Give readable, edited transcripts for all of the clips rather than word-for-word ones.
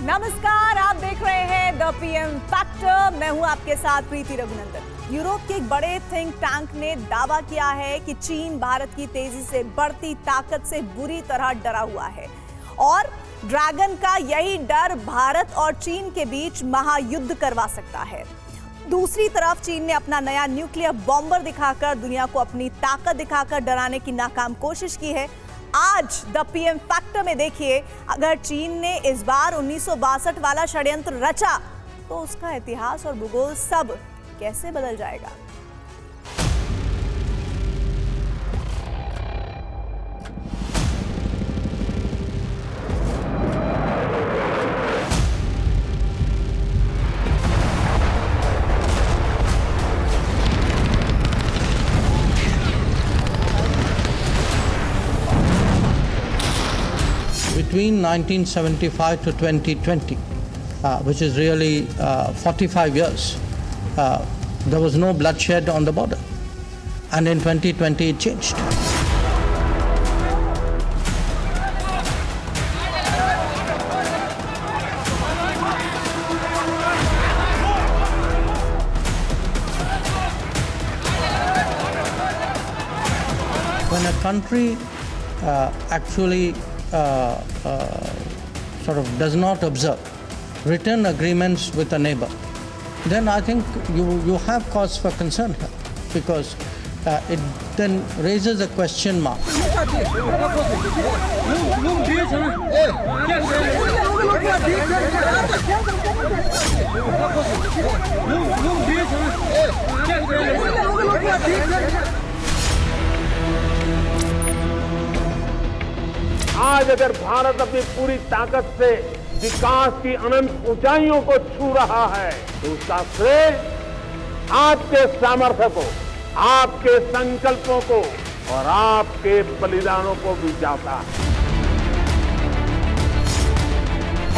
नमस्कार, आप देख रहे हैं द पीएम फैक्टर। मैं हूं आपके साथ प्रीति रघुनंदन। यूरोप के एक बड़े थिंक टैंक ने दावा किया है कि चीन भारत की तेजी से बढ़ती ताकत से बुरी तरह डरा हुआ है और ड्रैगन का यही डर भारत और चीन के बीच महायुद्ध करवा सकता है। दूसरी तरफ चीन ने अपना नया न्यूक्लियर बॉम्बर दिखाकर दुनिया को अपनी ताकत दिखाकर डराने की नाकाम कोशिश की है। आज द पीएम फैक्टर में देखिए, अगर चीन ने इस बार 1962 वाला षड्यंत्र रचा तो उसका इतिहास और भूगोल सब कैसे बदल जाएगा। Between 1975 to 2020, which is really 45 years, there was no bloodshed on the border. And in 2020, it changed. When a country actually sort of does not observe written agreements with a neighbor, then I think you have cause for concern here, because it then raises a question mark. आज अगर भारत अपनी पूरी ताकत से विकास की अनंत ऊंचाइयों को छू रहा है तो उसका श्रेय आपके सामर्थ्य को, आपके संकल्पों को और आपके बलिदानों को भी जाता है।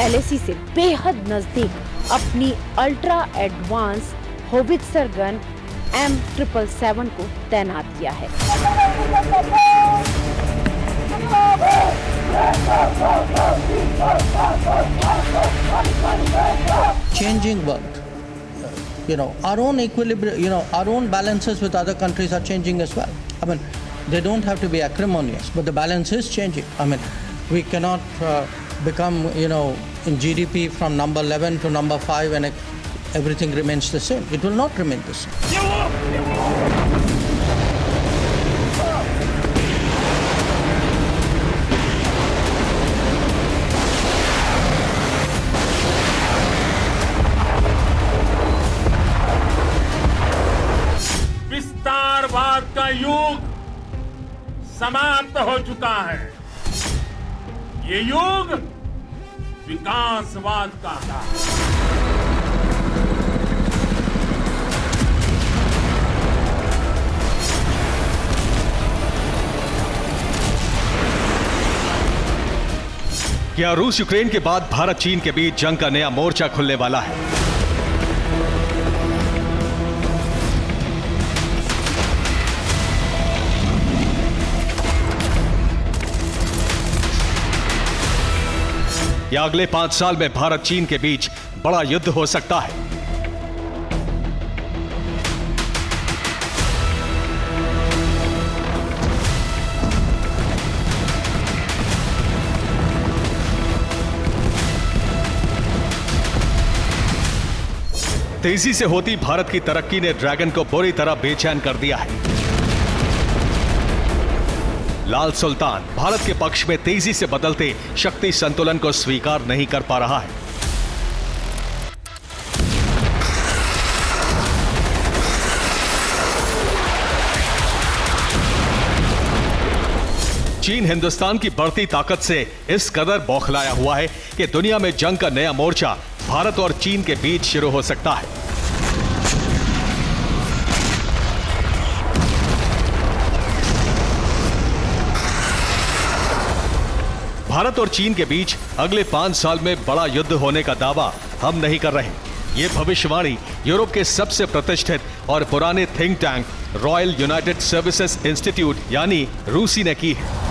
एलएसी से बेहद नजदीक अपनी ultra advance howitzer gun M777 को तैनात किया है। Changing world. Our own equilibrium, our own balances with other countries are changing as well. I mean, they don't have to be acrimonious, but the balance is changing. I mean, we cannot become, in GDP from number 11 to number 5 and everything remains the same. It will not remain the same. विस्तारवाद का युग समाप्त हो चुका है। ये युग विकासवाद का है। क्या रूस यूक्रेन के बाद भारत चीन के बीच जंग का नया मोर्चा खुलने वाला है? या अगले 5 साल में भारत चीन के बीच बड़ा युद्ध हो सकता है? तेजी से होती भारत की तरक्की ने ड्रैगन को बुरी तरह बेचैन कर दिया है। लाल सुल्तान भारत के पक्ष में तेजी से बदलते शक्ति संतुलन को स्वीकार नहीं कर पा रहा है। चीन हिंदुस्तान की बढ़ती ताकत से इस कदर बौखलाया हुआ है कि दुनिया में जंग का नया मोर्चा भारत और चीन के बीच शुरू हो सकता है। भारत और चीन के बीच अगले 5 साल में बड़ा युद्ध होने का दावा हम नहीं कर रहे। ये भविष्यवाणी यूरोप के सबसे प्रतिष्ठित और पुराने think tank royal United services institute यानी रूसी ने की है।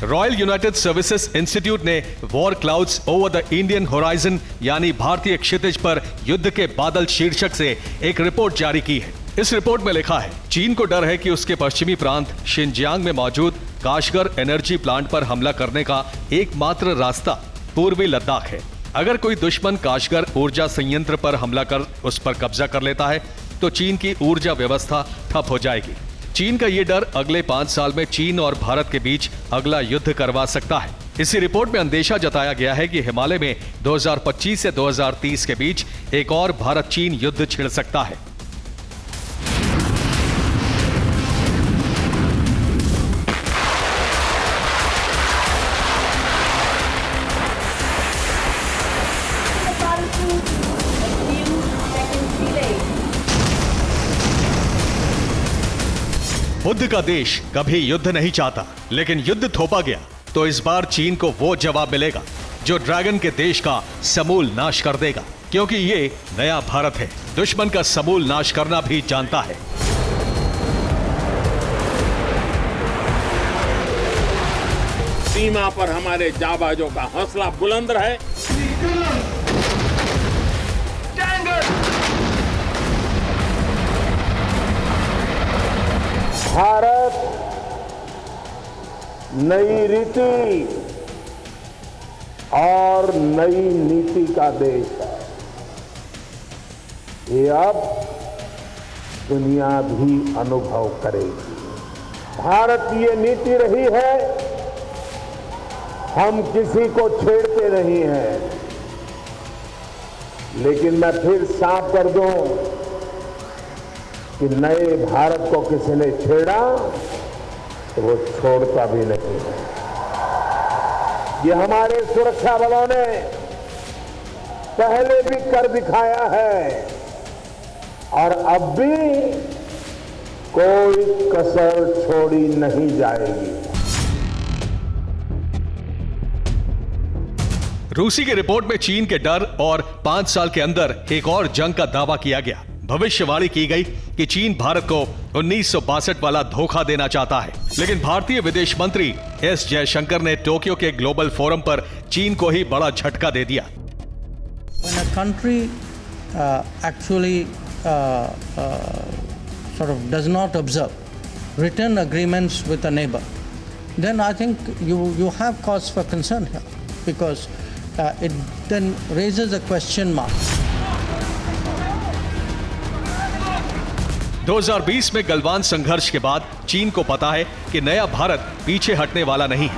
रॉयल यूनाइटेड सर्विसेज इंस्टीट्यूट ने war clouds over the Indian horizon यानी भारतीय क्षितिज पर युद्ध के बादल शीर्षक से एक रिपोर्ट जारी की है। इस रिपोर्ट में लिखा है, चीन को डर है कि उसके पश्चिमी प्रांत शिनजियांग में मौजूद काशगर एनर्जी प्लांट पर हमला करने का एकमात्र रास्ता पूर्वी लद्दाख है। अगर कोई दुश्मन काशगर ऊर्जा संयंत्र पर हमला कर उस पर कब्जा कर लेता है तो चीन की ऊर्जा व्यवस्था ठप हो जाएगी। चीन का ये डर अगले 5 साल में चीन और भारत के बीच अगला युद्ध करवा सकता है। इसी रिपोर्ट में अंदेशा जताया गया है कि हिमालय में 2025 से 2030 के बीच एक और भारत चीन युद्ध छिड़ सकता है। बुद्ध का देश कभी युद्ध नहीं चाहता, लेकिन युद्ध थोपा गया तो इस बार चीन को वो जवाब मिलेगा जो ड्रैगन के देश का समूल नाश कर देगा, क्योंकि ये नया भारत है, दुश्मन का समूल नाश करना भी जानता है। सीमा पर हमारे जाबाजों का हौसला बुलंद रहे। भारत नई रीति और नई नीति का देश है। ये अब दुनिया भी अनुभव करेगी। भारत की ये नीति रही है, हम किसी को छेड़ते नहीं हैं, लेकिन मैं फिर साफ कर दूं कि नए भारत को किसी ने छेड़ा तो वो छोड़ता भी नहीं है। ये हमारे सुरक्षा बलों ने पहले भी कर दिखाया है और अब भी कोई कसर छोड़ी नहीं जाएगी। रूसी की रिपोर्ट में चीन के डर और 5 साल के अंदर एक और जंग का दावा किया गया। भविष्यवाणी की गई कि चीन भारत को 1962 वाला धोखा देना चाहता है, लेकिन भारतीय विदेश मंत्री एस जयशंकर ने टोक्यो के ग्लोबल फोरम पर चीन को ही बड़ा झटका दे दिया। When a country actually sort of does not observe written agreements with a neighbor, then I think you have cause for concern here, because it then raises a question mark. 2020 में गलवान संघर्ष के बाद चीन को पता है कि नया भारत पीछे हटने वाला नहीं है।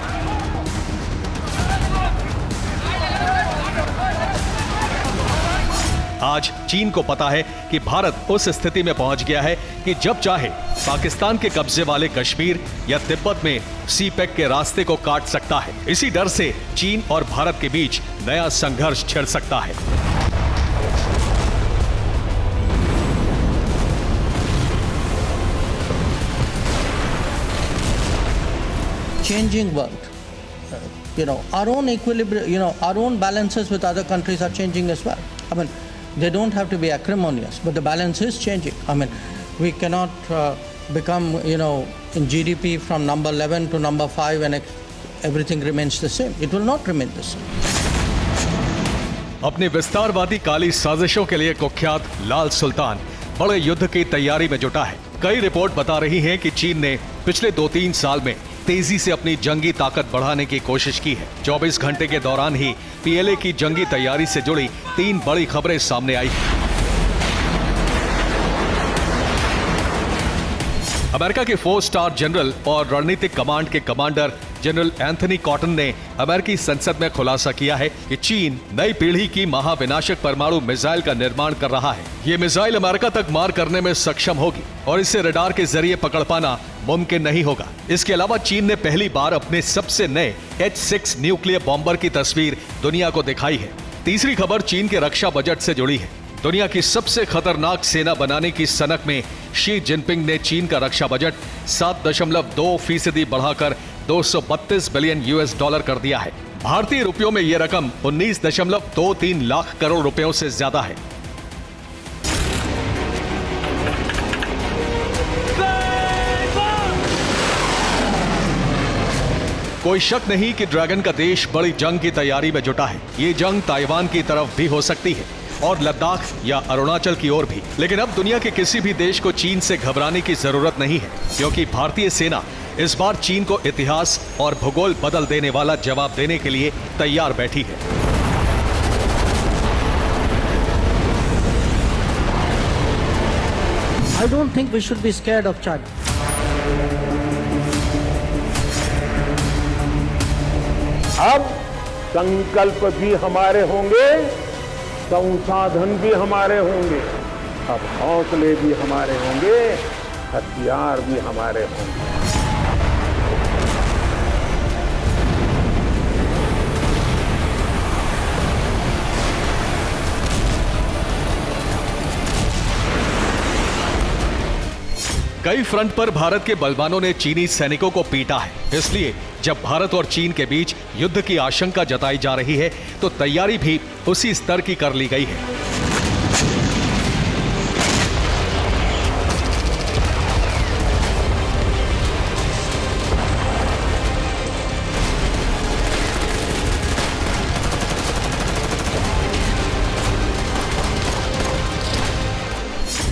आज चीन को पता है कि भारत उस स्थिति में पहुंच गया है कि जब चाहे पाकिस्तान के कब्जे वाले कश्मीर या तिब्बत में सीपेक के रास्ते को काट सकता है। इसी डर से चीन और भारत के बीच नया संघर्ष छिड़ सकता है। Changing world, our own equilibrium, our own balances with other countries are changing as well. I mean, they don't have to be acrimonious, but the balance is changing. I mean, we cannot become, in GDP from number 11 to number 5 and everything remains the same. It will not remain the same. अपने विस्तारवादी काली साजिशों के लिए कुख्यात लाल सुल्तान बड़े युद्ध की तैयारी में जुटा है। कई रिपोर्ट बता रही हैं कि चीन ने पिछले 2-3 साल में तेजी से अपनी जंगी ताकत बढ़ाने की कोशिश की है। 24 घंटे के दौरान ही पीएलए की जंगी तैयारी से जुड़ी 3 बड़ी खबरें सामने आई। अमेरिका के 4 स्टार जनरल और रणनीतिक कमांड के कमांडर जनरल एंथनी कॉटन ने अमेरिकी संसद में खुलासा किया है कि चीन नई पीढ़ी की महाविनाशक परमाणु मिसाइल का निर्माण कर रहा है। ये मिसाइल अमेरिका तक मार करने में सक्षम होगी और इसे रडार के जरिए पकड़ पाना मुमकिन नहीं होगा। इसके अलावा चीन ने पहली बार अपने सबसे नए H-6 न्यूक्लियर बॉम्बर की तस्वीर दुनिया को दिखाई है। तीसरी खबर चीन के रक्षा बजट से जुड़ी है। दुनिया की सबसे खतरनाक सेना बनाने की सनक में शी जिनपिंग ने चीन का रक्षा बजट 7.2% बढ़ाकर 232 बिलियन US कर दिया है। भारतीय रुपयों में यह रकम 19.23 लाख करोड़ रुपयों से ज्यादा है। कोई शक नहीं कि ड्रैगन का देश बड़ी जंग की तैयारी में जुटा है। ये जंग ताइवान की तरफ भी हो सकती है और लद्दाख या अरुणाचल की ओर भी। लेकिन अब दुनिया के किसी भी देश को चीन से घबराने की जरूरत नहीं है, क्योंकि भारतीय सेना इस बार चीन को इतिहास और भूगोल बदल देने वाला जवाब देने के लिए तैयार बैठी है। I don't think we should be scared of China. अब संकल्प भी हमारे होंगे, संसाधन भी हमारे होंगे, अब हौसले भी हमारे होंगे, हथियार भी हमारे होंगे। कई फ्रंट पर भारत के बलवानों ने चीनी सैनिकों को पीटा है। इसलिए जब भारत और चीन के बीच युद्ध की आशंका जताई जा रही है, तो तैयारी भी उसी स्तर की कर ली गई है।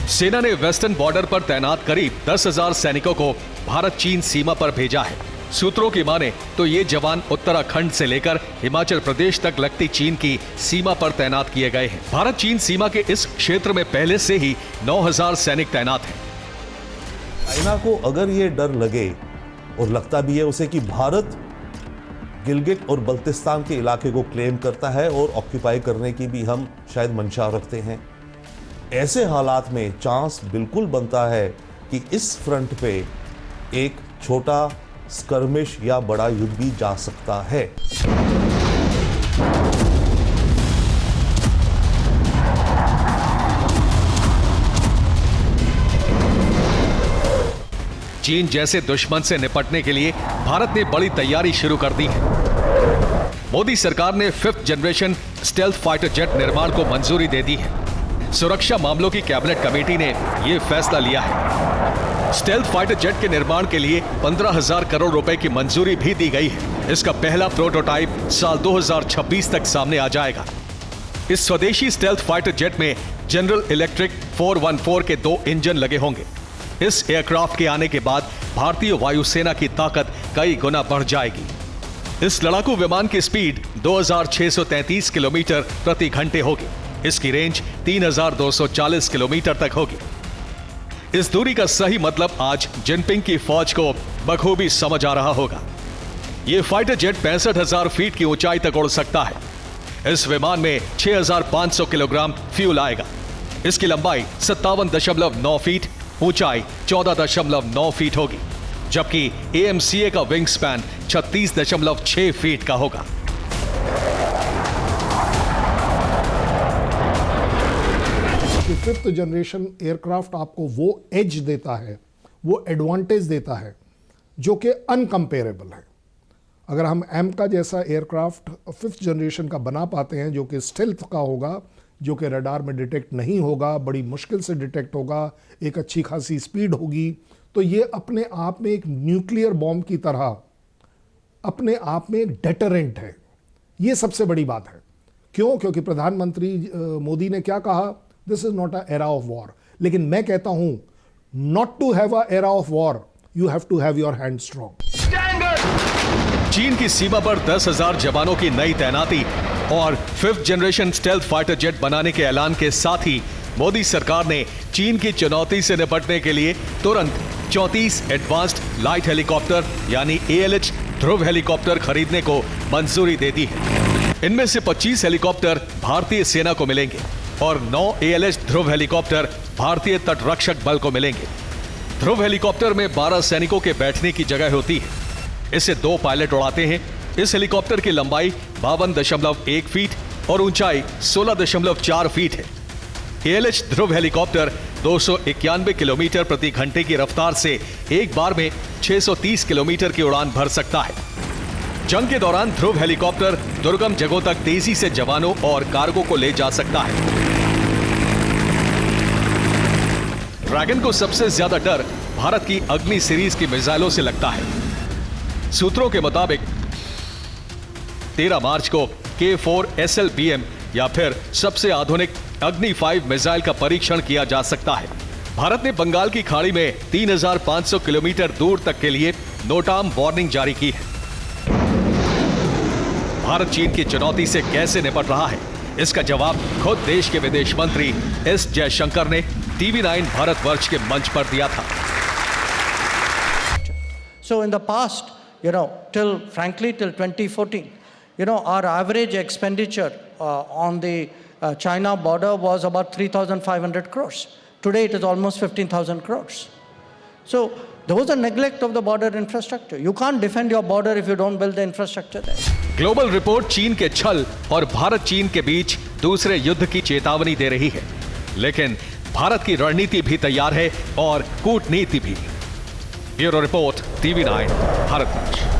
सेना ने वेस्टर्न बॉर्डर पर तैनात करीब 10,000 सैनिकों को भारत चीन सीमा पर भेजा है। सूत्रों की माने तो ये जवान उत्तराखंड से लेकर हिमाचल प्रदेश तक लगती चीन की सीमा पर तैनात किए गए हैं। भारत चीन सीमा के इस क्षेत्र में पहले से ही 9,000 सैनिक तैनात हैं। चाइना को अगर ये डर लगे, और लगता भी है उसे, कि भारत गिलगिट और बल्तिस्तान के इलाके को क्लेम करता है और ऑक्यूपाई करने की भी हम शायद मंशा रखते हैं, ऐसे हालात में चांस बिल्कुल बनता है कि इस फ्रंट पे एक छोटा स्कर्मिश या बड़ा युद्ध भी जा सकता है। चीन जैसे दुश्मन से निपटने के लिए भारत ने बड़ी तैयारी शुरू कर दी है। मोदी सरकार ने 5th generation stealth fighter jet निर्माण को मंजूरी दे दी है। सुरक्षा मामलों की कैबिनेट कमेटी ने यह फैसला लिया है। स्टेल्थ फाइटर जेट के निर्माण के लिए 15,000 करोड़ रुपए की मंजूरी भी दी गई है। इसका पहला प्रोटोटाइप साल 2026 तक सामने आ जाएगा। इस स्वदेशी स्टेल्थ फाइटर जेट में जनरल इलेक्ट्रिक 414 के 2 इंजन लगे होंगे। इस एयरक्राफ्ट के आने के बाद भारतीय वायुसेना की ताकत कई गुना बढ़ जाएगी। इस लड़ाकू विमान की स्पीड 2633 किलोमीटर प्रति घंटे होगी। इसकी रेंज 3240 किलोमीटर तक होगी। इस दूरी का सही मतलब आज जिनपिंग की फौज को बखूबी समझ आ रहा होगा। यह फाइटर जेट 65,000 फीट की ऊंचाई तक उड़ सकता है। इस विमान में 6,500 किलोग्राम फ्यूल आएगा। इसकी लंबाई 57.9 फीट, ऊंचाई 14.9 फीट होगी, जबकि AMCA का विंग स्पैन 36.6 फीट का होगा। कि 5th जनरेशन एयरक्राफ्ट आपको वो एज देता है, वो एडवांटेज देता है जो कि अनकंपेरेबल है। अगर हम एम का जैसा एयरक्राफ्ट 5th जनरेशन का बना पाते हैं, जो कि स्टेल्थ का होगा, जो कि रडार में डिटेक्ट नहीं होगा, बड़ी मुश्किल से डिटेक्ट होगा, एक अच्छी खासी स्पीड होगी, तो ये अपने आप में एक न्यूक्लियर बॉम्ब की तरह अपने आप में एक डेटरेंट है। ये सबसे बड़ी बात है। क्यों? क्योंकि प्रधानमंत्री मोदी ने क्या कहा, this is not a era of war. लेकिन मैं कहता हूं, not to have a era of war, you have to have your hand strong. चीन की सीमा पर 10,000 जवानों की नई तैनाती और 5th generation stealth fighter jet बनाने के ऐलान के साथ ही मोदी सरकार ने चीन की चुनौती से निपटने के लिए तुरंत 34 एडवांस्ड लाइट हेलीकॉप्टर यानी ALH ध्रुव हेलीकॉप्टर खरीदने को मंजूरी दे दी है। इनमें से 25 हेलीकॉप्टर भारतीय सेना को मिलेंगे और 9 ALH ध्रुव हेलीकॉप्टर भारतीय तटरक्षक बल को मिलेंगे। ध्रुव हेलीकॉप्टर में 12 सैनिकों के बैठने की जगह होती है। इसे 2 पायलट उड़ाते हैं। इस हेलीकॉप्टर की लंबाई 52.1 फीट और ऊंचाई 16.4 फीट है। ALH ध्रुव हेलीकॉप्टर 291 किलोमीटर प्रति घंटे की रफ्तार से एक बार में 630 किलोमीटर की उड़ान भर सकता है। जंग के दौरान ध्रुव हेलीकॉप्टर दुर्गम जगहों तक तेजी से जवानों और कार्गो को ले जा सकता है। ड्रैगन को सबसे ज्यादा डर भारत की अग्नि सीरीज की मिसाइलों से लगता है। सूत्रों के मुताबिक 13 मार्च को K4 SLBM या फिर सबसे आधुनिक अग्नि 5 मिसाइल का परीक्षण किया जा सकता है। भारत ने बंगाल की खाड़ी में 3,500 किलोमीटर दूर तक के लिए नोटाम वार्निंग जारी की है। भारत चीन की चुनौती से कैसे निपट रहा है, इसका जवाब खुद देश के विदेश मंत्री एस जयशंकर ने TV9 भारतवर्ष के मंच पर दिया था। So in the past, till 2014, our average expenditure on the China border was about 3,500 crores. Today it is almost 15,000 crores. So there was a neglect of the border infrastructure. You can't defend your border if you don't build the infrastructure there. Global report चीन के छल और भारत चीन के बीच दूसरे युद्ध की चेतावनी दे रही है, लेकिन भारत की रणनीति भी तैयार है और कूटनीति भी। Bureau report TV9 Bharatvarsh.